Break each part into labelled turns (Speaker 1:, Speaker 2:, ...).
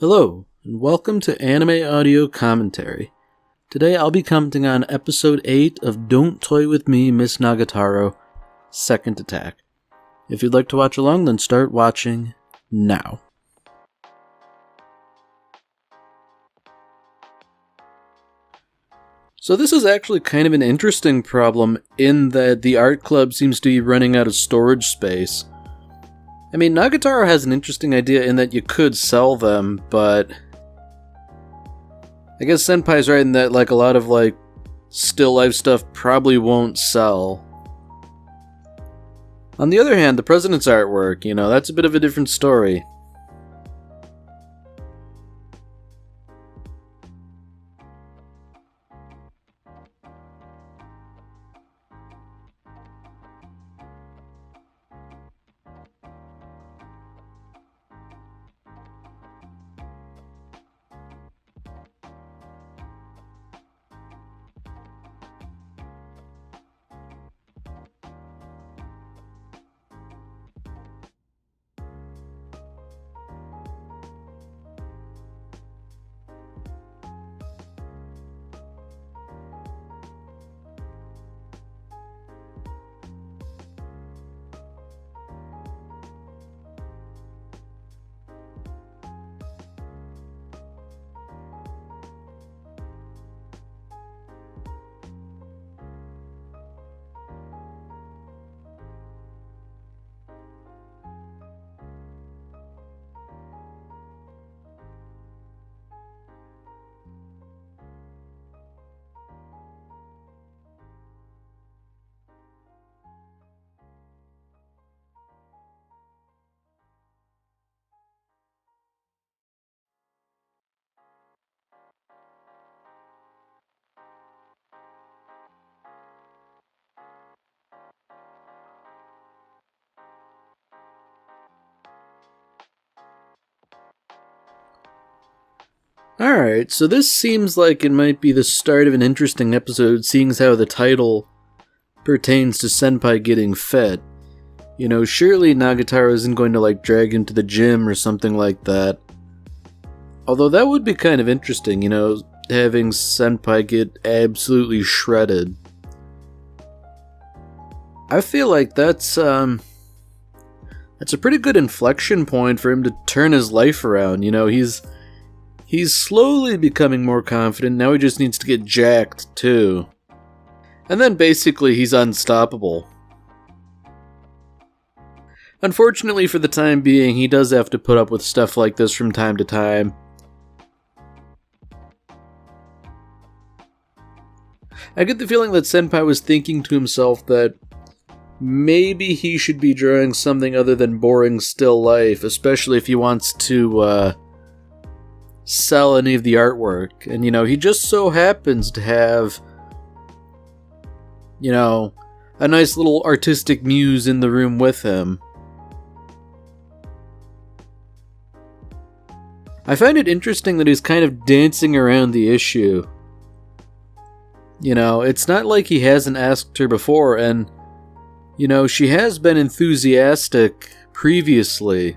Speaker 1: Hello, and welcome to Anime Audio Commentary. Today I'll be commenting on Episode 8 of Don't Toy With Me, Miss Nagatoro, Second Attack. If you'd like to watch along, then start watching now. So this is actually kind of an interesting problem in that the art club seems to be running out of storage space. I mean, Nagatoro has an interesting idea in that you could sell them, but I guess Senpai's right in that, a lot of, still life stuff probably won't sell. On the other hand, the president's artwork, that's a bit of a different story. Alright, so this seems like it might be the start of an interesting episode, seeing as how the title pertains to Senpai getting fit. Surely Nagatoro isn't going to, drag him to the gym or something like that. Although that would be kind of interesting, having Senpai get absolutely shredded. I feel like that's a pretty good inflection point for him to turn his life around. He's slowly becoming more confident, now he just needs to get jacked, too. And then basically he's unstoppable. Unfortunately for the time being, he does have to put up with stuff like this from time to time. I get the feeling that Senpai was thinking to himself that maybe he should be drawing something other than boring still life, especially if he wants to, sell any of the artwork. And, he just so happens to have, a nice little artistic muse in the room with him. I find it interesting that he's kind of dancing around the issue. It's not like he hasn't asked her before, and, she has been enthusiastic previously.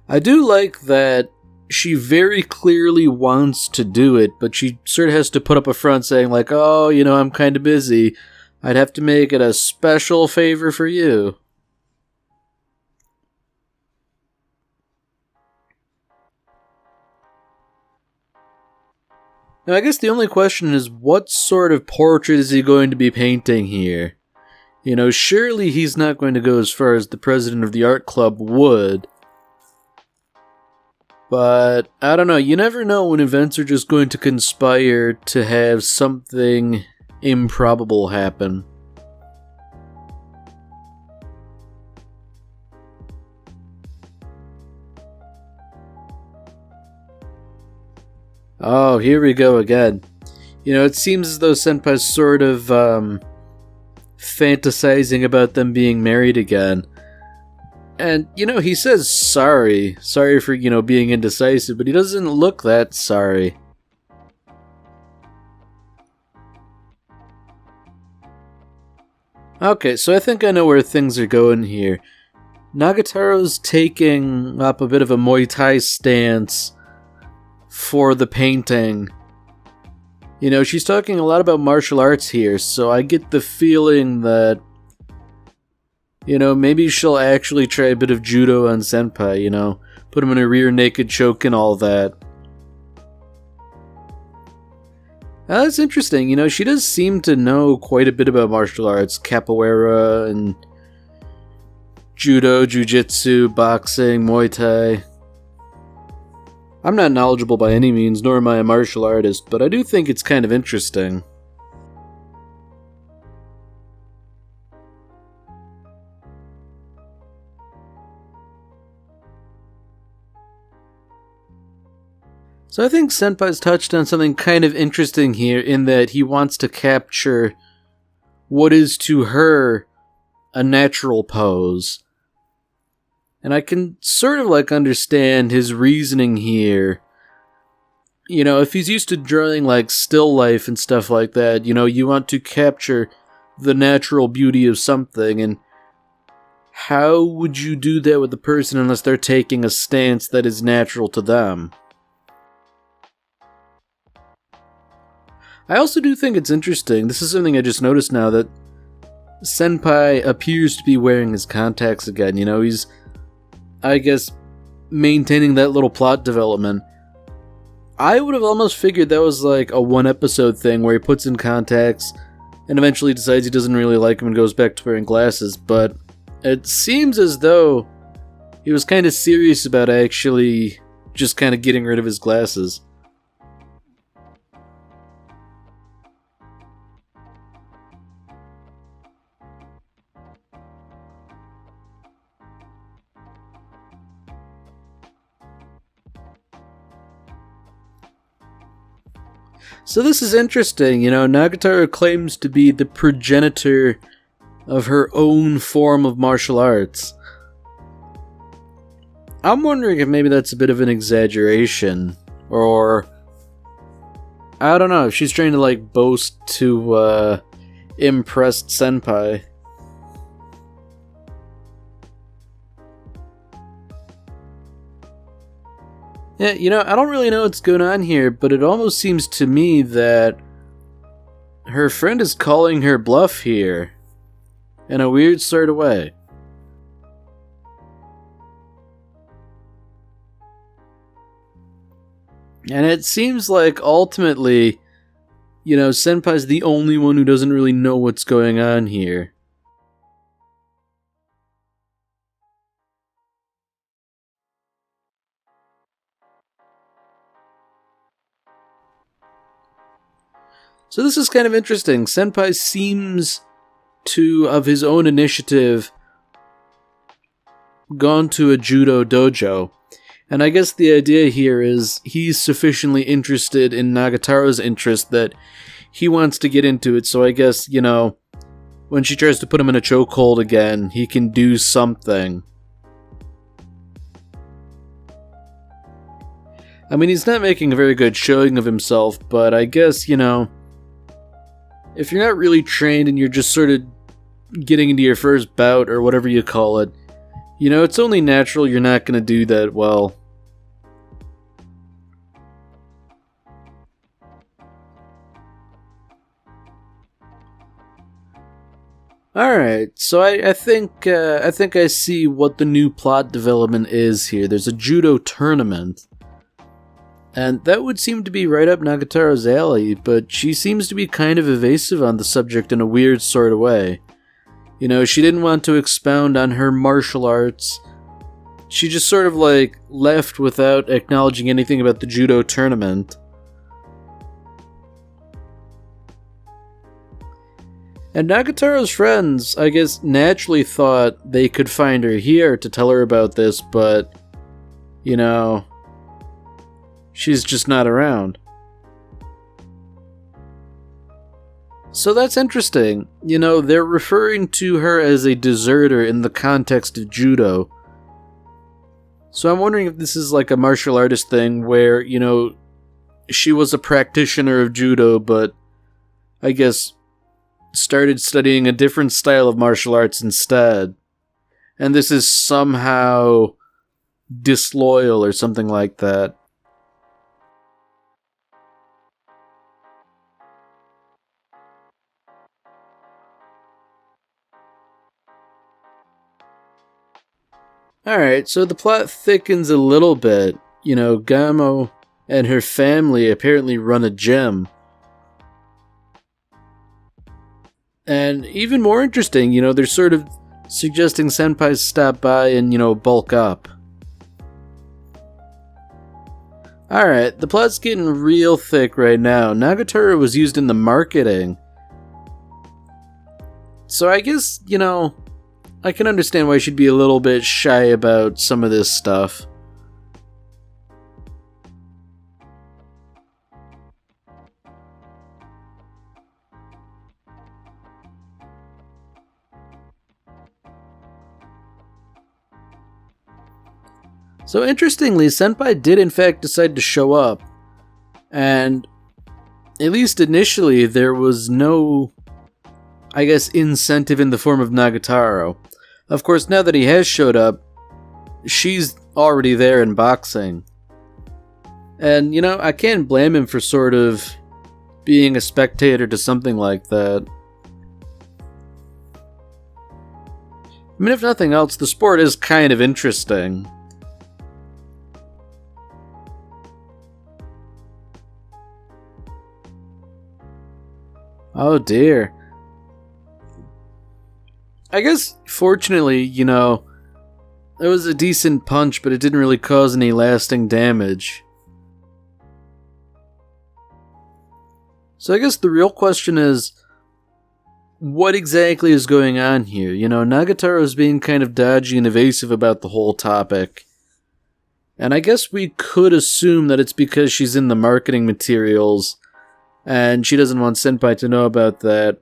Speaker 1: I do like that she very clearly wants to do it, but she sort of has to put up a front saying oh, I'm kind of busy. I'd have to make it a special favor for you. Now, I guess the only question is, what sort of portrait is he going to be painting here? Surely he's not going to go as far as the president of the art club would. But, I don't know, you never know when events are just going to conspire to have something improbable happen. Oh, here we go again. It seems as though Senpai's sort of, fantasizing about them being married again. And, he says sorry. Sorry for, being indecisive, but he doesn't look that sorry. Okay, so I think I know where things are going here. Nagataro's taking up a bit of a Muay Thai stance for the painting. You know, she's talking a lot about martial arts here, so I get the feeling that, you know, maybe she'll actually try a bit of judo on Senpai, you know, put him in a rear naked choke and all that. That's interesting, you know, she does seem to know quite a bit about martial arts, capoeira and judo, jiu-jitsu, boxing, Muay Thai. I'm not knowledgeable by any means, nor am I a martial artist, but I do think it's kind of interesting. So I think Senpai's touched on something kind of interesting here in that he wants to capture what is to her a natural pose. And I can sort of like understand his reasoning here. You know, if he's used to drawing like still life and stuff like that, you know, you want to capture the natural beauty of something, and how would you do that with a person unless they're taking a stance that is natural to them? I also do think it's interesting, this is something I just noticed now, that Senpai appears to be wearing his contacts again. You know, he's, I guess, maintaining that little plot development. I would have almost figured that was like a one episode thing where he puts in contacts and eventually decides he doesn't really like them and goes back to wearing glasses, but it seems as though he was kind of serious about actually just kind of getting rid of his glasses. So this is interesting, you know, Nagatoro claims to be the progenitor of her own form of martial arts. I'm wondering if maybe that's a bit of an exaggeration, or I don't know, if she's trying to like boast to impress Senpai. Yeah, you know, I don't really know what's going on here, but it almost seems to me that her friend is calling her bluff here, in a weird sort of way. And it seems like ultimately, you know, Senpai's the only one who doesn't really know what's going on here. So this is kind of interesting. Senpai seems to, of his own initiative, gone to a judo dojo. And I guess the idea here is he's sufficiently interested in Nagatoro's interest that he wants to get into it, so I guess, you know, when she tries to put him in a chokehold again, he can do something. I mean, he's not making a very good showing of himself, but I guess, you know, if you're not really trained and you're just sort of getting into your first bout or whatever you call it, you know, it's only natural you're not going to do that well. Alright, so I think I see what the new plot development is here. There's a judo tournament. And that would seem to be right up Nagatoro's alley, but she seems to be kind of evasive on the subject in a weird sort of way. You know, she didn't want to expound on her martial arts. She just sort of like left without acknowledging anything about the judo tournament. And Nagatoro's friends, I guess, naturally thought they could find her here to tell her about this, but, you know, she's just not around. So that's interesting. You know, they're referring to her as a deserter in the context of judo. So I'm wondering if this is like a martial artist thing where, you know, she was a practitioner of judo, but I guess started studying a different style of martial arts instead. and this is somehow disloyal or something like that. Alright, so the plot thickens a little bit. Gamo and her family apparently run a gym. And even more interesting, they're sort of suggesting senpais stop by and, bulk up. Alright, the plot's getting real thick right now. Nagatoro was used in the marketing. So I guess, I can understand why she'd be a little bit shy about some of this stuff. So interestingly, Senpai did in fact decide to show up. And at least initially, there was no, incentive in the form of Nagatoro. Of course, now that he has showed up, she's already there in boxing. And, I can't blame him for sort of being a spectator to something like that. I mean, if nothing else, the sport is kind of interesting. Oh dear. I guess, fortunately, it was a decent punch, but it didn't really cause any lasting damage. So I guess the real question is, what exactly is going on here? Nagatoro is being kind of dodgy and evasive about the whole topic. And I guess we could assume that it's because she's in the marketing materials, and she doesn't want Senpai to know about that.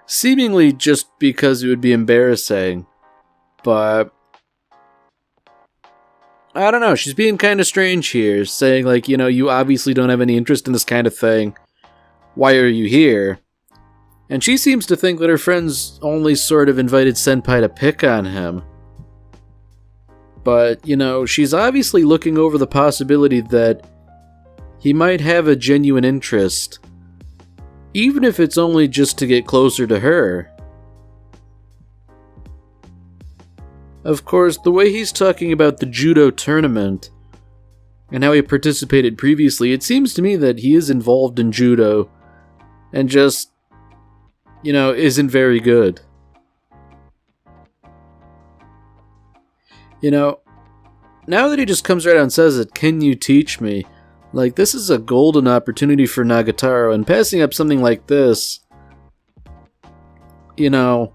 Speaker 1: Seemingly just because it would be embarrassing. But I don't know, she's being kind of strange here, saying you obviously don't have any interest in this kind of thing. Why are you here? And she seems to think that her friends only sort of invited Senpai to pick on him. But, she's obviously looking over the possibility that he might have a genuine interest, even if it's only just to get closer to her. Of course, the way he's talking about the judo tournament and how he participated previously, it seems to me that he is involved in judo and just, isn't very good. Now that he just comes right out and says it, can you teach me? This is a golden opportunity for Nagatoro, and passing up something like this, I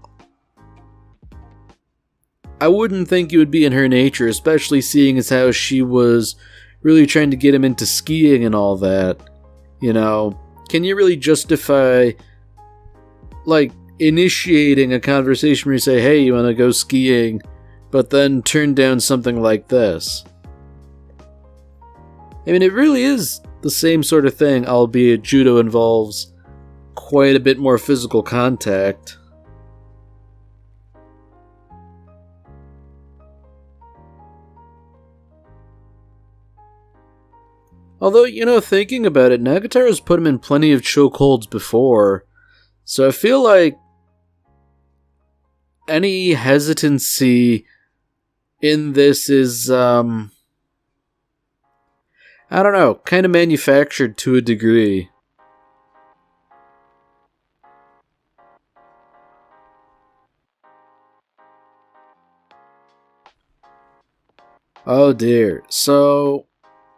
Speaker 1: wouldn't think it would be in her nature, especially seeing as how she was really trying to get him into skiing and all that. Can you really justify, initiating a conversation where you say, hey, you want to go skiing, but then turn down something like this? I mean, it really is the same sort of thing, albeit judo involves quite a bit more physical contact. Although, thinking about it, Nagatoro's put him in plenty of chokeholds before, so I feel like any hesitancy in this is, I don't know, kind of manufactured to a degree. Oh dear. So,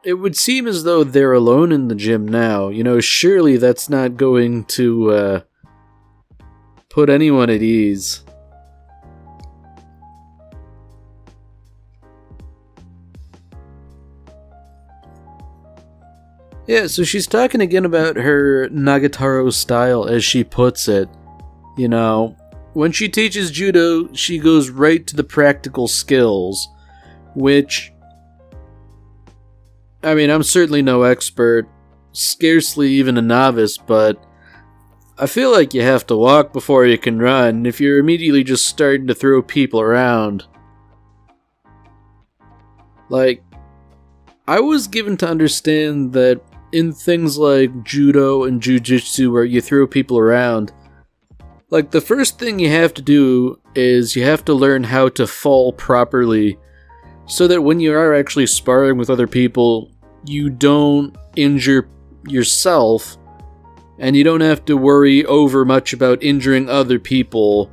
Speaker 1: it would seem as though they're alone in the gym now. Surely that's not going to, put anyone at ease. Yeah, so she's talking again about her Nagatoro style, as she puts it. When she teaches judo, she goes right to the practical skills, which, I mean, I'm certainly no expert, scarcely even a novice, but I feel like you have to walk before you can run if you're immediately just starting to throw people around. Like, I was given to understand that in things like judo and jujitsu where you throw people around, like, the first thing you have to do is you have to learn how to fall properly so that when you are actually sparring with other people, you don't injure yourself and you don't have to worry over much about injuring other people,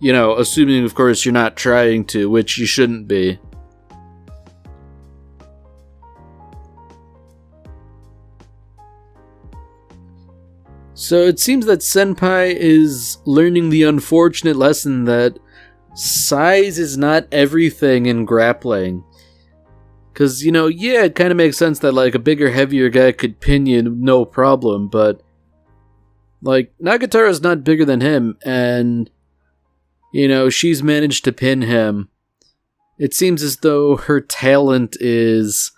Speaker 1: you know, assuming, of course, you're not trying to, which you shouldn't be. So it seems that Senpai is learning the unfortunate lesson that size is not everything in grappling. Because, you know, yeah, it kind of makes sense that, like, a bigger, heavier guy could pin you no problem, but, like, Nagatoro's not bigger than him, and, you know, she's managed to pin him. It seems as though her talent is,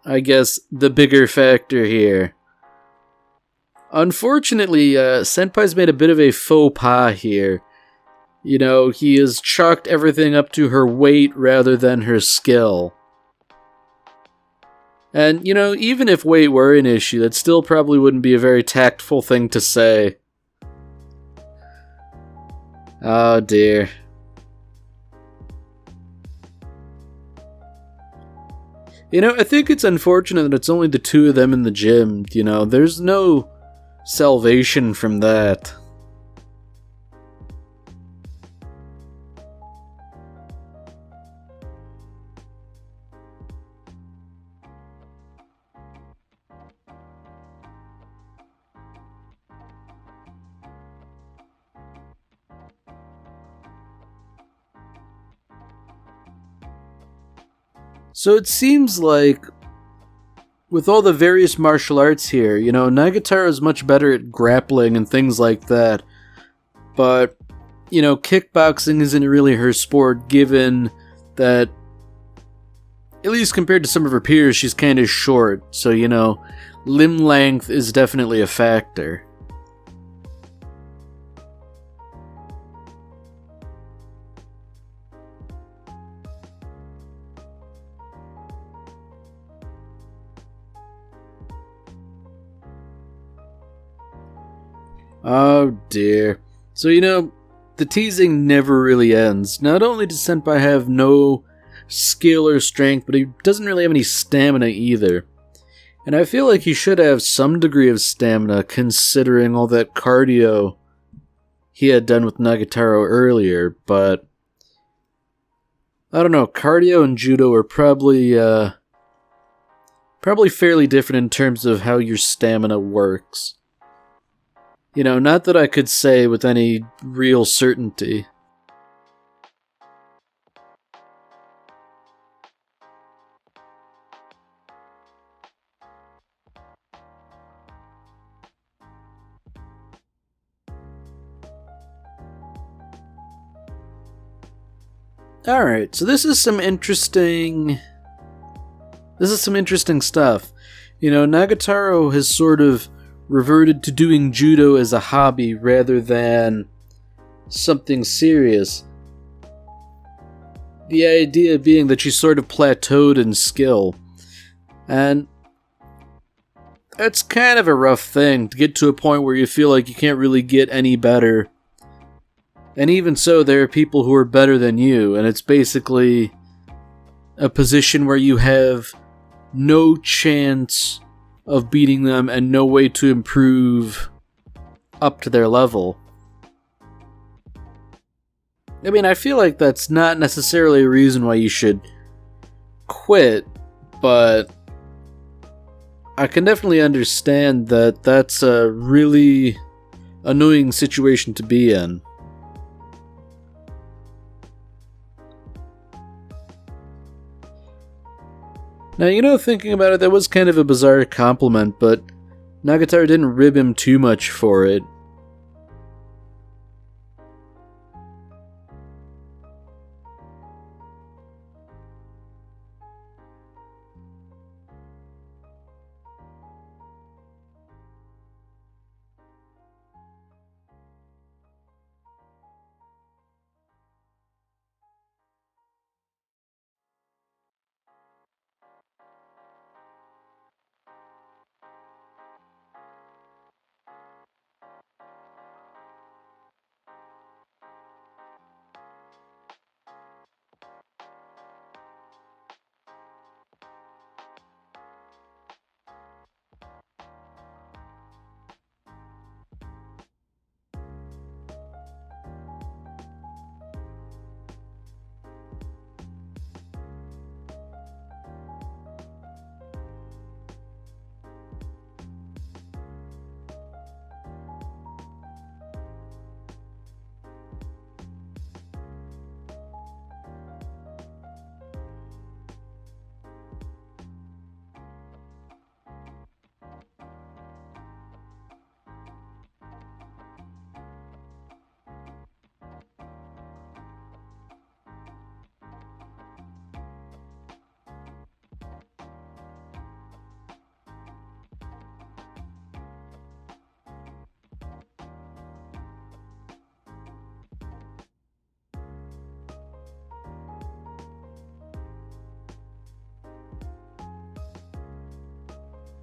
Speaker 1: I guess, the bigger factor here. Unfortunately, Senpai's made a bit of a faux pas here. You know, he has chalked everything up to her weight rather than her skill. And, you know, even if weight were an issue, that still probably wouldn't be a very tactful thing to say. Oh dear. You know, I think it's unfortunate that it's only the two of them in the gym, you know, there's no salvation from that. So it seems like, with all the various martial arts here, you know, Nagatoro is much better at grappling and things like that. But, you know, kickboxing isn't really her sport, given that, at least compared to some of her peers, she's kind of short. So, you know, limb length is definitely a factor. Oh dear. So, you know, the teasing never really ends. Not only does Senpai have no skill or strength, but he doesn't really have any stamina either. And I feel like he should have some degree of stamina, considering all that cardio he had done with Nagatoro earlier, but I don't know, cardio and judo are probably fairly different in terms of how your stamina works. You know, not that I could say with any real certainty. Alright, so this is some interesting stuff. You know, Nagatoro has sort of reverted to doing judo as a hobby rather than something serious. The idea being that she sort of plateaued in skill. And that's kind of a rough thing, to get to a point where you feel like you can't really get any better. And even so, there are people who are better than you, and it's basically a position where you have no chance of beating them and no way to improve up to their level. I mean, I feel like that's not necessarily a reason why you should quit, but I can definitely understand that that's a really annoying situation to be in. Now, you know, thinking about it, that was kind of a bizarre compliment, but Nagatoro didn't rib him too much for it.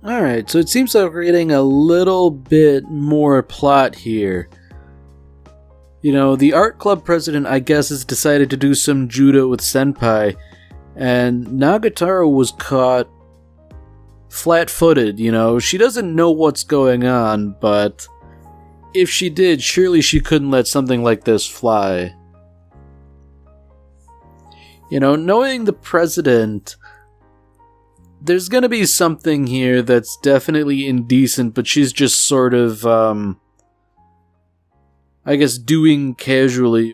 Speaker 1: Alright, so it seems like we're getting a little bit more plot here. You know, the art club president, I guess, has decided to do some judo with Senpai, and Nagatoro was caught flat-footed, you know. She doesn't know what's going on, but if she did, surely she couldn't let something like this fly. You know, knowing the president, there's gonna be something here that's definitely indecent, but she's just sort of, I guess, doing casually.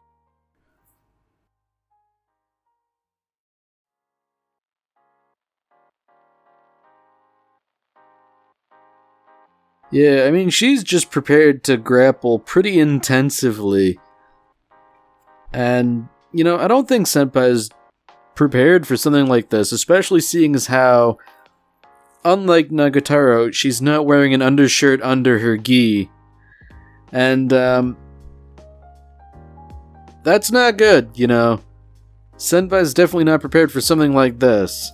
Speaker 1: Yeah, I mean, she's just prepared to grapple pretty intensively. And, you know, I don't think Senpai is prepared for something like this, especially seeing as how, unlike Nagatoro, she's not wearing an undershirt under her gi. And, that's not good, you know. Senpai's definitely not prepared for something like this.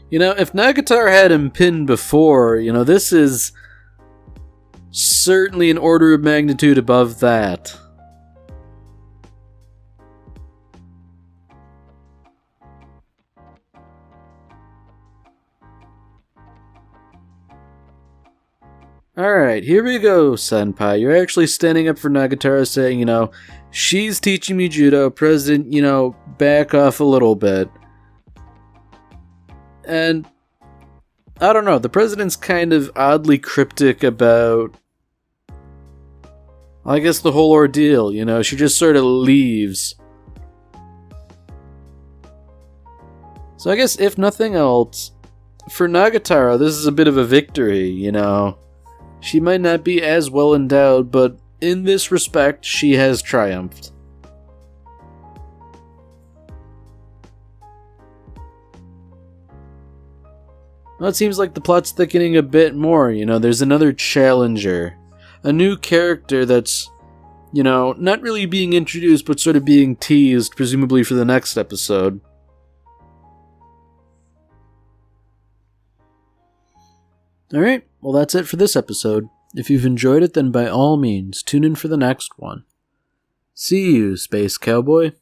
Speaker 1: You know, if Nagatoro had him pinned before, you know, this is certainly an order of magnitude above that. Alright, here we go, Senpai. You're actually standing up for Nagatoro, saying, you know, she's teaching me judo, President, you know, back off a little bit. And I don't know, the president's kind of oddly cryptic about, I guess, the whole ordeal, you know, she just sort of leaves. So I guess, if nothing else, for Nagatoro, this is a bit of a victory, you know. She might not be as well endowed, but in this respect, she has triumphed. Well, it seems like the plot's thickening a bit more, you know, there's another challenger. A new character that's, you know, not really being introduced, but sort of being teased, presumably for the next episode. Alright, well that's it for this episode. If you've enjoyed it, then by all means, tune in for the next one. See you, Space Cowboy.